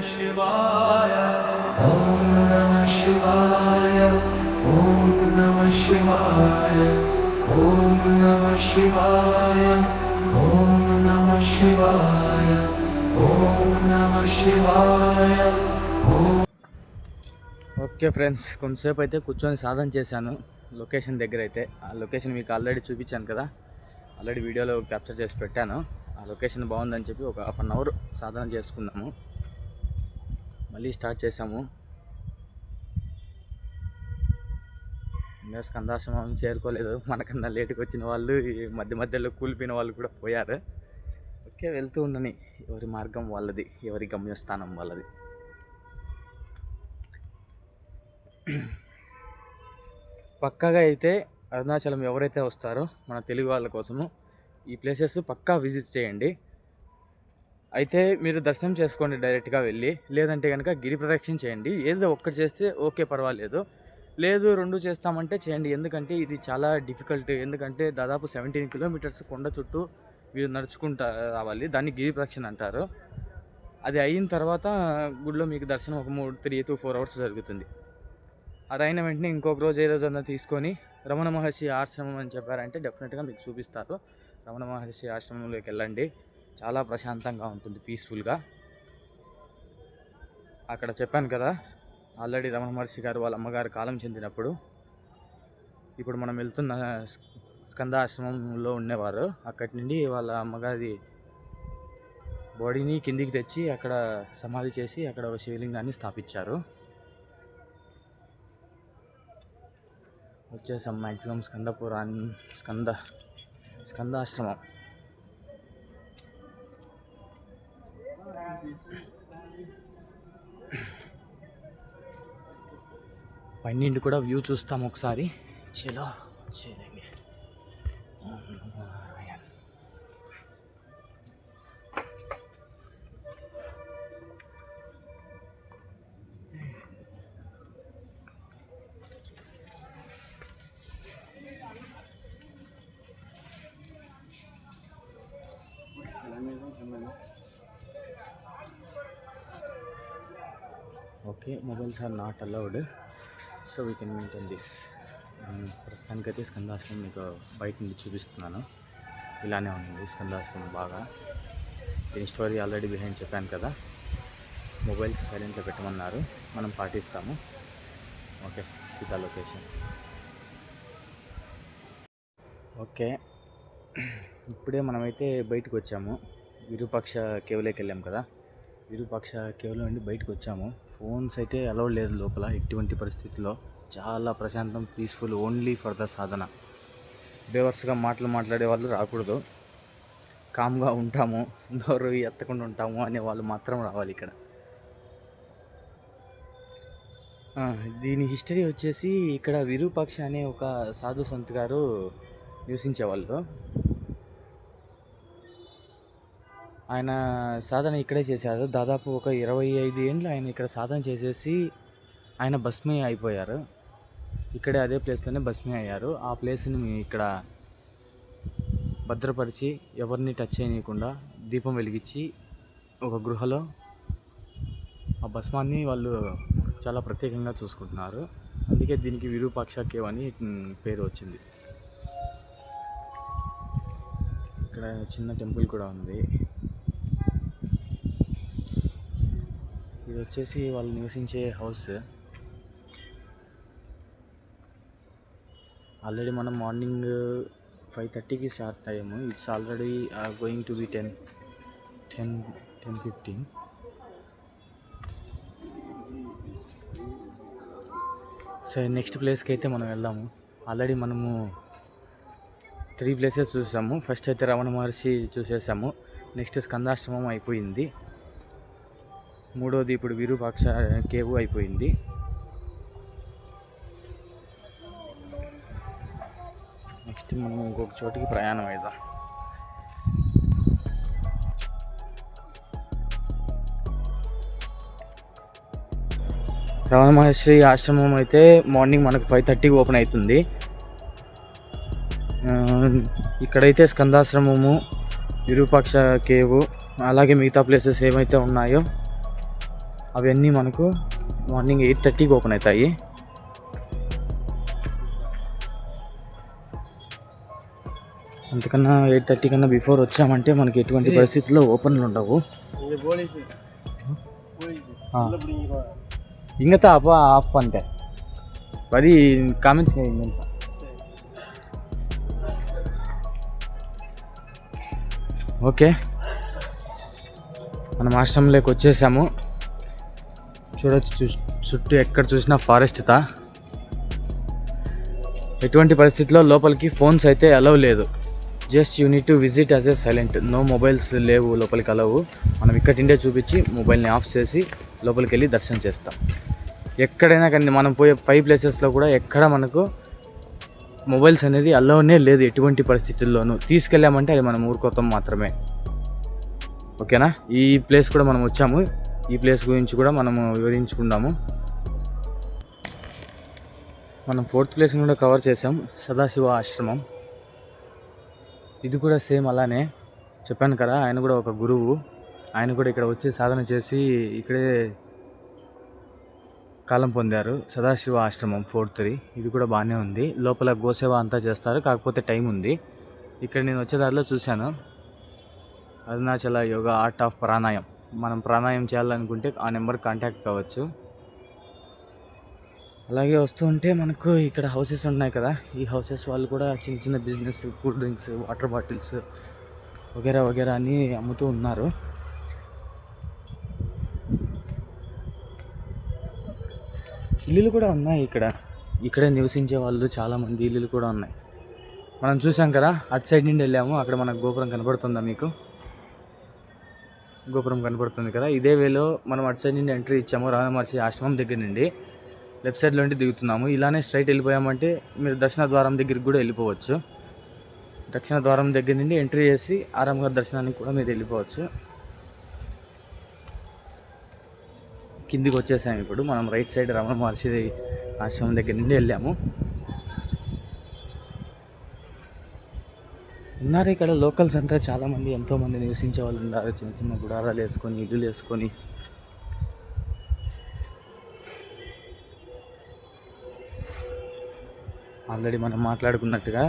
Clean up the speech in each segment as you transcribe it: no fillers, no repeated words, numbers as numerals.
शिवाय ओम नमः शिवाय ओम नमः शिवाय ओम नमः शिवाय ओम नमः शिवाय ओम नमः शिवाय ओम। ఓకే ఫ్రెండ్స్, కొంతసేపు అయితే కూర్చొని సాధన చేశాను లొకేషన్ దగ్గర. అయితే ఆ లొకేషన్ మీకు ఆల్రెడీ చూపించాను కదా, ఆల్రెడీ వీడియోలో క్యాప్చర్ చేసి పెట్టాను. ఆ లొకేషన్ బాగుందని చెప్పి ఒక హాఫ్ అన్ అవర్ సాధన చేసుకున్నాము. మళ్ళీ స్టార్ట్ చేసాము. ఇంకా స్కందాశ్రమం చేరుకోలేదు. మనకన్నా లేటుకు వచ్చిన వాళ్ళు, మధ్య మధ్యలో కూలిపోయిన వాళ్ళు కూడా పోయారు. ఓకే, వెళ్తూ ఉండని, ఎవరి మార్గం వాళ్ళది, ఎవరి గమ్యస్థానం వాళ్ళది. పక్కాగా అయితే అరుణాచలం ఎవరైతే వస్తారో మన తెలుగు వాళ్ళ కోసము ఈ ప్లేసెస్ పక్కా విజిట్ చేయండి. అయితే మీరు దర్శనం చేసుకోండి డైరెక్ట్గా వెళ్ళి, లేదంటే కనుక గిరి ప్రదక్షిణ చేయండి. ఏదో ఒక్కటి చేస్తే ఓకే, పర్వాలేదు. లేదు రెండు చేస్తామంటే చేయండి. ఎందుకంటే ఇది చాలా డిఫికల్ట్. ఎందుకంటే దాదాపు 17 కిలోమీటర్స్ కొండ చుట్టూ మీరు నడుచుకుంటా రావాలి. దాన్ని గిరి ప్రదక్షిణ అంటారు. అది అయిన తర్వాత గుడిలో మీకు దర్శనం ఒక 3 to 4 hours జరుగుతుంది. అది అయిన వెంటనే ఇంకొక రోజు ఏ రోజన్నా తీసుకొని రమణ మహర్షి ఆశ్రమం అని చెప్పారంటే డెఫినెట్గా మీకు చూపిస్తారు. రమణ మహర్షి ఆశ్రమంలోకి వెళ్ళండి, చాలా ప్రశాంతంగా ఉంటుంది, పీస్ఫుల్గా. అక్కడ చెప్పాను కదా, ఆల్రెడీ రమణ మహర్షి గారు వాళ్ళ అమ్మగారు కాలం చెందినప్పుడు ఇప్పుడు మనం వెళ్తున్న స్కంద ఆశ్రమంలో ఉండేవారు. అక్కడి నుండి వాళ్ళ అమ్మగారి బాడీని కిందికి తెచ్చి అక్కడ సమాధి చేసి అక్కడ ఒక శివలింగాన్ని స్థాపించారు. వచ్చేసాం మ్యాక్సిమం స్కందాశ్రమం. పైనుండి కూడా వ్యూ చూస్తాం ఒకసారి. చలో చలేంగే. Okay, mobiles are not allowed, so we can maintain this. ప్రస్తుతానికైతే స్కందాశ్రమం మీకు బయట నుండి చూపిస్తున్నాను. ఇలానే ఉంది స్కందాశ్రమం బాగా. దీని స్టోరీ ఆల్రెడీ బిహైండ్ చెప్పాను కదా. మొబైల్స్ సైలెంట్లో పెట్టమన్నారు, మనం పాటిస్తాము. Okay, Sita location. ఓకే, ఇప్పుడే మనమైతే బయటకు వచ్చాము. విరూపాక్ష కేవ్లోకి వెళ్ళాం కదా, విరూపాక్ష కేవ్లో నుండి బయటకు వచ్చాము. ఫోన్స్ అయితే అలౌడ్ లేదు లోపల ఎటువంటి పరిస్థితుల్లో. చాలా ప్రశాంతం, పీస్ఫుల్, ఓన్లీ ఫర్ ద సాధన. బేవర్స్గా మాట్లాడే వాళ్ళు రాకూడదు. కామ్గా ఉంటాము, నోరు ఎత్తకుండా ఉంటాము అనే వాళ్ళు మాత్రం రావాలి ఇక్కడ. దీని హిస్టరీ వచ్చేసి, ఇక్కడ విరూపాక్ష అనే ఒక సాధు సంత్ గారు నివసించేవాళ్ళు. ఆయన సాధన ఇక్కడే చేశారు. దాదాపు ఒక 25 ఏళ్ళు ఆయన ఇక్కడ సాధన చేసేసి ఆయన భస్మీ అయిపోయారు. ఇక్కడే అదే ప్లేస్లోనే భస్మీ అయ్యారు. ఆ ప్లేస్ని ఇక్కడ భద్రపరిచి ఎవరిని టచ్ చేయనీయకుండా దీపం వెలిగించి ఒక గృహలో ఆ భస్మాన్ని వాళ్ళు చాలా ప్రత్యేకంగా చూసుకుంటున్నారు. అందుకే దీనికి విరూపాక్ష కేవ్ అని పేరు వచ్చింది. ఇక్కడ చిన్న టెంపుల్ కూడా ఉంది. ఇది వచ్చేసి వాళ్ళు నివసించే హౌస్. ఆల్రెడీ మనం మార్నింగ్ 5:30కి స్టార్ట్ అయ్యాము. It's already going to be 10:15. So next ప్లేస్కి అయితే మనం వెళ్దాము. ఆల్రెడీ మనము 3 ప్లేసెస్ చూసాము. ఫస్ట్ అయితే రమణ మహర్షి చూసేసాము. నెక్స్ట్ స్కందాశ్రమం అయిపోయింది. మూడోది ఇప్పుడు విరూపాక్ష కేవ్ అయిపోయింది. నెక్స్ట్ మనం ఇంకొక చోటికి ప్రయాణం అవుదాం. రమణ మహర్షి ఆశ్రమం అయితే మార్నింగ్ మనకు 5:30కి ఓపెన్ అవుతుంది. ఇక్కడైతే స్కందాశ్రమము, విరూపాక్ష కేవు, అలాగే మిగతా ప్లేసెస్ ఏమైతే ఉన్నాయో అవన్నీ మనకు మార్నింగ్ 8:30కి ఓపెన్ అవుతాయి. అంతకన్నా 8:30 కన్నా బిఫోర్ వచ్చామంటే మనకి ఎటువంటి పరిస్థితుల్లో ఓపెన్లు ఉండవు. ఇంగతా ఆఫ్ అంతే అది కామెంట్స్. ఓకే, మనం ఆశ్రమంలోకి వచ్చేసాము. చూడొచ్చు చుట్టూ ఎక్కడ చూసినా ఫారెస్ట్. ఎటువంటి పరిస్థితుల్లో లోపలికి ఫోన్స్ అయితే అలౌ లేదు. Just you need to visit as a silent. No mobiles లేవు లోపలికి అలవు. మనం ఇక్కడిండే చూపించి మొబైల్ని ఆఫ్ చేసి లోపలికి వెళ్ళి దర్శనం చేస్తాం. ఎక్కడైనా కానీ మనం పోయే 5 ప్లేసెస్లో కూడా ఎక్కడ మనకు మొబైల్స్ అనేది అలౌనే లేదు ఎటువంటి పరిస్థితుల్లోనూ. తీసుకెళ్ళామంటే అది మనం ఊరుకోతాం మాత్రమే. ఓకేనా? ఈ ప్లేస్ కూడా మనం వచ్చాము. ఈ ప్లేస్ గురించి కూడా మనము వివరించుకుందాము. మనం 4th ప్లేస్ని కూడా కవర్ చేసాం, సదాశివ ఆశ్రమం. ఇది కూడా సేమ్ అలానే చెప్పాను కదా, ఆయన కూడా ఒక గురువు. ఆయన కూడా ఇక్కడ వచ్చి సాధన చేసి ఇక్కడే కాలం పొందారు. సదాశివ ఆశ్రమం 4th. ఇది కూడా బాగానే ఉంది. లోపల గోసేవ అంతా చేస్తారు, కాకపోతే టైం ఉంది. ఇక్కడ నేను వచ్చేదారిలో చూశాను అరుణాచల యోగా ఆర్ట్ ఆఫ్ ప్రాణాయం. మనం ప్రాణాయం చేయాలనుకుంటే ఆ నెంబర్ కాంటాక్ట్ కావచ్చు. అలాగే వస్తూ ఉంటే మనకు ఇక్కడ హౌసెస్ ఉన్నాయి కదా, ఈ హౌసెస్ వాళ్ళు కూడా చిన్న చిన్న business, cool drinks, water bottles వగేరా వగేరా అని అమ్ముతూ ఉన్నారు. ఇల్లులు కూడా ఉన్నాయి ఇక్కడే నివసించే వాళ్ళు చాలామంది ఇల్లులు కూడా ఉన్నాయి. మనం చూసాం కదా, అటు సైడ్ నుండి వెళ్ళాము. అక్కడ మనకు గోపురం కనబడుతుందా మీకు? గోపురం కనబడుతుంది కదా. ఇదే వేలో మనం అటు సైడ్ నుండి ఎంట్రీ ఇచ్చాము. రమణ మహర్షి ఆశ్రమం దగ్గర నుండి లెఫ్ట్ సైడ్లో నుండి దిగుతున్నాము. ఇలానే స్ట్రైట్ వెళ్ళిపోయామంటే మీరు దక్షిణ ద్వారం దగ్గరికి కూడా వెళ్ళిపోవచ్చు. దక్షిణ ద్వారం దగ్గర నుండి ఎంట్రీ చేసి ఆరాంగా దర్శనానికి కూడా మీరు వెళ్ళిపోవచ్చు. కిందికి వచ్చేసాము. ఇప్పుడు మనం రైట్ సైడ్ రమణ మహర్షి ఆశ్రమం దగ్గర నుండి వెళ్ళాము. ఉన్నారు ఇక్కడ లోకల్స్ అంతా చాలామంది, ఎంతోమంది నివసించే వాళ్ళు ఉన్నారు. చిన్న చిన్న గుడారాలు వేసుకొని, ఇల్లులు వేసుకొని. ఆల్రెడీ మనం మాట్లాడుకున్నట్టుగా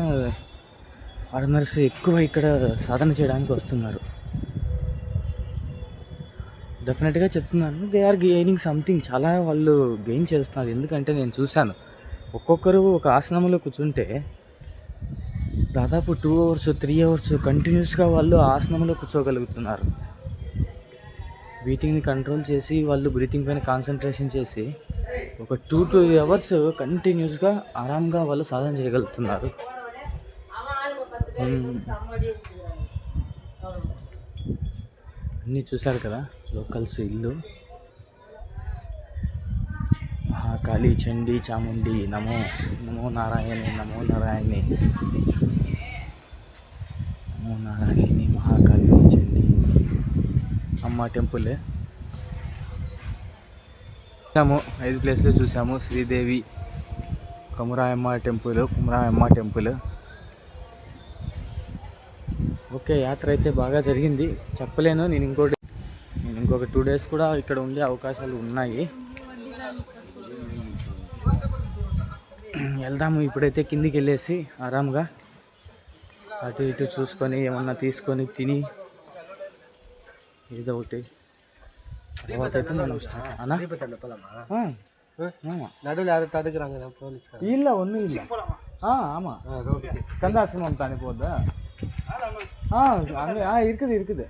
ఫారినర్స్ ఎక్కువ ఇక్కడ సాధన చేయడానికి వస్తున్నారు. డెఫినెట్గా చెప్తున్నాను, దే ఆర్ గెయినింగ్ సంథింగ్. చాలా వాళ్ళు గెయిన్ చేస్తున్నారు. ఎందుకంటే నేను చూశాను, ఒక్కొక్కరు ఒక ఆసనంలో కూర్చుంటే దాదాపు 2 hours 3 hours కంటిన్యూస్గా వాళ్ళు ఆసనంలో కూర్చోగలుగుతున్నారు. బ్రీతింగ్ని కంట్రోల్ చేసి వాళ్ళు బ్రీతింగ్ పైన కాన్సన్ట్రేషన్ చేసి ఒక 2 hours కంటిన్యూస్గా ఆరాంగా వాళ్ళు సాధన చేయగలుగుతున్నారు. అన్నీ చూశారు కదా, లోకల్స్ ఇల్లు. మహాకాళి, చండీ, చాముండి, నమో నమో నారాయణి, నమో నారాయణి, నమో నారాయణి, మహాకాళి, చండీ అమ్మ టెంపుల్ చూసాము. 5 ప్లేస్లు చూసాము. శ్రీదేవి, కుమరాయమ్మ టెంపుల్. ఓకే, యాత్ర అయితే బాగా జరిగింది. చెప్పలేను, నేను ఇంకొక 2 days కూడా ఇక్కడ ఉండే అవకాశాలు ఉన్నాయి. వెళ్దాము. ఇప్పుడైతే కిందికి వెళ్ళేసి ఆరాంగా అటు ఇటు చూసుకొని ఏమన్నా తీసుకొని తిని ఏదో ఒకటి తర్వాత అయితే మనం ಇಲ್ಲ ஒன்றும் இல்லை. ஆமாம், ஸ்கந்தாசிரமம் தானே போகுதா? அங்கே இருக்குது.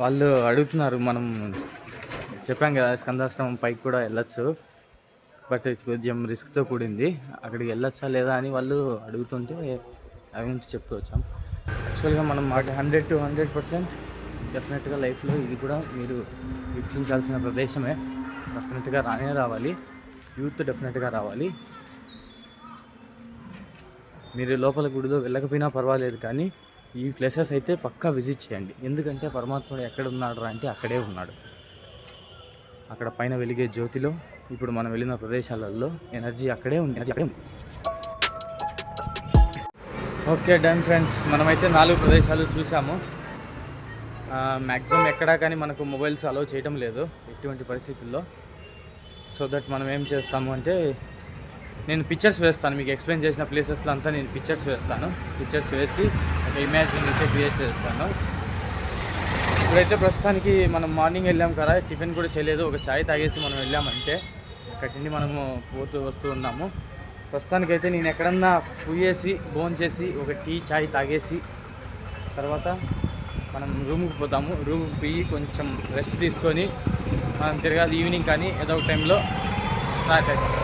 వాళ్ళు అడుగుతున్నారు. మనం చెప్పాం కదా స్కందాశ్రమం పైకి కూడా వెళ్ళొచ్చు, బట్ కొంచెం రిస్క్తో కూడింది. అక్కడికి వెళ్ళొచ్చా లేదా అని వాళ్ళు అడుగుతుంటే అవి నుంచి చెప్తూ వచ్చాం. యాక్చువల్గా మనం 100 to 100% డెఫినెట్గా లైఫ్లో ఇది కూడా మీరు వీక్షించాల్సిన ప్రదేశమే. డెఫినెట్గా రావాలి. యూత్ డెఫినెట్గా రావాలి. మీరు లోపల గుడిలో వెళ్ళకపోయినా పర్వాలేదు, కానీ ఈ ప్లేసెస్ అయితే పక్కా విజిట్ చేయండి. ఎందుకంటే పరమాత్ముడు ఎక్కడ ఉన్నాడు అంటే అక్కడే ఉన్నాడు. అక్కడ పైన వెలిగే జ్యోతిలో ఇప్పుడు మనం వెళ్ళిన ప్రదేశాలలో ఎనర్జీ అక్కడే ఉంది. ఓకే డన్ ఫ్రెండ్స్, మనమైతే 4 ప్రదేశాలు చూసాము. మ్యాక్సిమం ఎక్కడా కానీ మనకు మొబైల్స్ అలౌ చేయడం లేదు ఎటువంటి పరిస్థితుల్లో. సో దట్ మనం ఏం చేస్తాము అంటే, నేను పిక్చర్స్ వేస్తాను, మీకు ఎక్స్ప్లెయిన్ చేసిన ప్లేసెస్లో అంతా నేను పిక్చర్స్ వేస్తాను. పిక్చర్స్ వేసి ఒక ఇమేజిన్ అయితే క్రియేట్ చేస్తాను. ఇప్పుడైతే ప్రస్తుతానికి మనం మార్నింగ్ వెళ్ళాం కదా, టిఫిన్ కూడా చేయలేదు, ఒక చాయ్ తాగేసి మనం వెళ్ళామంటే అక్కడి నుండి మనము వస్తూ ఉన్నాము. ప్రస్తుతానికైతే నేను ఎక్కడన్నా పోయేసి భోజనం చేసి ఒక టీ చాయ్ తాగేసి తర్వాత మనం రూమ్కి పోతాము. రూమ్కి పోయి కొంచెం రెస్ట్ తీసుకొని మనం తిరగాలి. ఈవినింగ్ కానీ ఏదో ఒక టైంలో స్టార్ట్ అవుతాం.